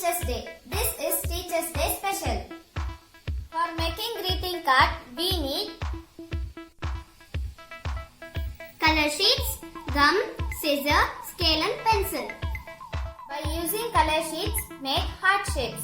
Teachers Day. This is Teachers Day special. For making greeting card, we need color sheets, gum, scissor, scale and pencil. By using color sheets, make heart shapes.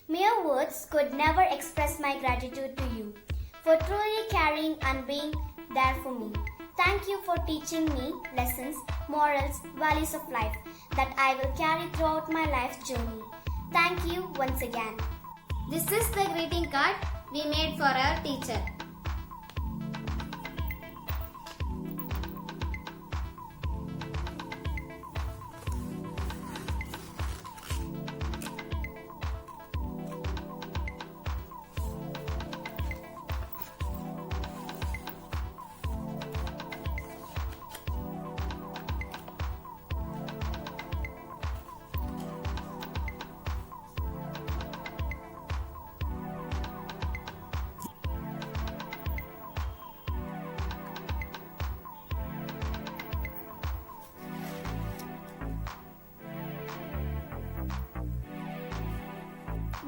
Mere words could never express my gratitude to you for truly caring and being there for me. Thank you for teaching me lessons, morals, values of life that I will carry throughout my life's journey. Thank you once again. This is the greeting card we made for our teacher.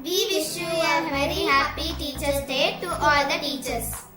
We wish you a very happy Teachers' Day to all the teachers.